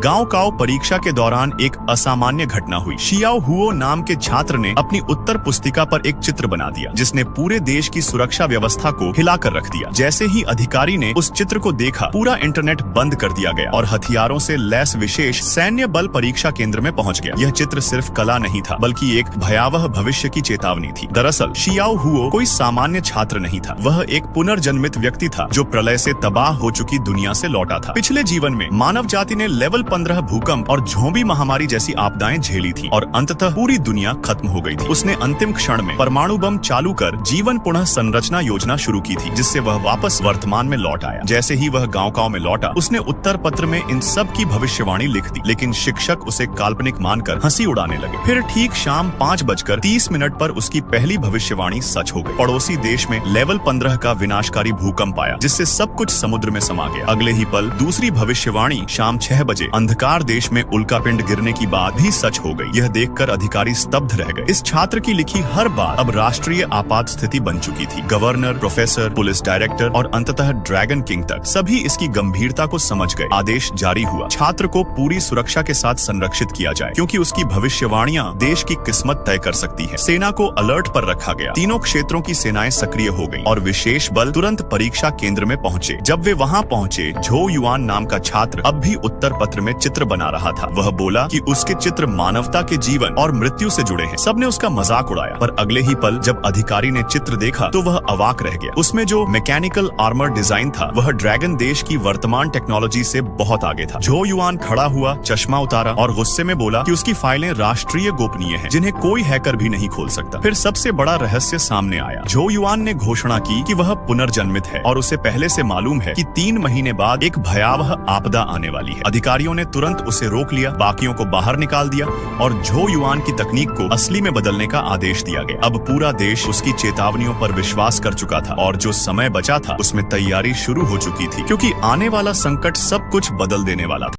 गांव परीक्षा के दौरान एक असामान्य घटना हुई। शियाओ हुओ नाम के छात्र ने अपनी उत्तर पुस्तिका पर एक चित्र बना दिया जिसने पूरे देश की सुरक्षा व्यवस्था को हिलाकर रख दिया। जैसे ही अधिकारी ने उस चित्र को देखा, पूरा इंटरनेट बंद कर दिया गया और हथियारों से लैस विशेष सैन्य बल परीक्षा केंद्र में पहुंच गया। यह चित्र सिर्फ कला नहीं था, बल्कि एक भयावह भविष्य की चेतावनी थी। दरअसल शियाओ हुओ कोई सामान्य छात्र नहीं था, वह एक पुनर्जन्मित व्यक्ति था जो प्रलय से तबाह हो चुकी दुनिया से लौटा था। पिछले जीवन में मानव जाति ने लेवल 15 भूकंप और ज़ोंबी महामारी जैसी आपदाएं झेली थी और अंततः पूरी दुनिया खत्म हो गई थी। उसने अंतिम क्षण में परमाणु बम चालू कर जीवन पुनः संरचना योजना शुरू की थी, जिससे वह वापस वर्तमान में लौट आया। जैसे ही वह गांव में लौटा, उसने उत्तर पत्र में इन सब की भविष्यवाणी लिख दी, लेकिन शिक्षक उसे काल्पनिक मानकर हंसी उड़ाने लगे। फिर ठीक शाम 5:30 पर उसकी पहली भविष्यवाणी सच हो गई। पड़ोसी देश में लेवल 15 का विनाशकारी भूकंप आया, जिससे सब कुछ समुद्र में समा गया। अगले ही पल दूसरी भविष्यवाणी शाम 6 बजे अंधकार देश में उल्कापिंड गिरने की बात भी सच हो गई। यह देखकर अधिकारी स्तब्ध रह गए। इस छात्र की लिखी हर बात अब राष्ट्रीय आपात स्थिति बन चुकी थी। गवर्नर, प्रोफेसर, पुलिस डायरेक्टर और अंततः ड्रैगन किंग तक सभी इसकी गंभीरता को समझ गए। आदेश जारी हुआ, छात्र को पूरी सुरक्षा के साथ संरक्षित किया जाए, क्योंकि उसकी भविष्यवाणियां देश की किस्मत तय कर सकती है। सेना को अलर्ट पर रखा गया। तीनों क्षेत्रों की सेनाएं सक्रिय हो गईं और विशेष बल तुरंत परीक्षा केंद्र में पहुंचे। जब वे वहां पहुंचे, झो युआन नाम का छात्र अब भी उत्तर पत्र में चित्र बना रहा था। वह बोला कि उसके चित्र मानवता के जीवन और मृत्यु से जुड़े हैं। सबने उसका मजाक उड़ाया, पर अगले ही पल जब अधिकारी ने चित्र देखा तो वह अवाक रह गया। उसमें जो मैकेनिकल आर्मर डिजाइन था, वह ड्रैगन देश की वर्तमान टेक्नोलॉजी से बहुत आगे था। झो युआन खड़ा हुआ, चश्मा उतारा और गुस्से में बोला कि उसकी फाइलें राष्ट्रीय गोपनीय हैं, जिन्हें कोई हैकर भी नहीं खोल सकता। फिर सबसे बड़ा रहस्य सामने आया। झो युआन ने घोषणा की कि वह पुनर्जन्मित है और उसे पहले से मालूम है कि 3 महीने बाद एक भयावह आपदा आने वाली है। अधिकारियों ने तुरंत उसे रोक लिया, बाकियों को बाहर निकाल दिया और झो युआन की तकनीक को असली में बदलने का आदेश दिया गया। अब पूरा देश उसकी चेतावनियों पर विश्वास कर चुका था और जो समय बचा था उसमें तैयारी शुरू हो चुकी थी, क्योंकि आने वाला संकट सब कुछ बदल देने वाला था।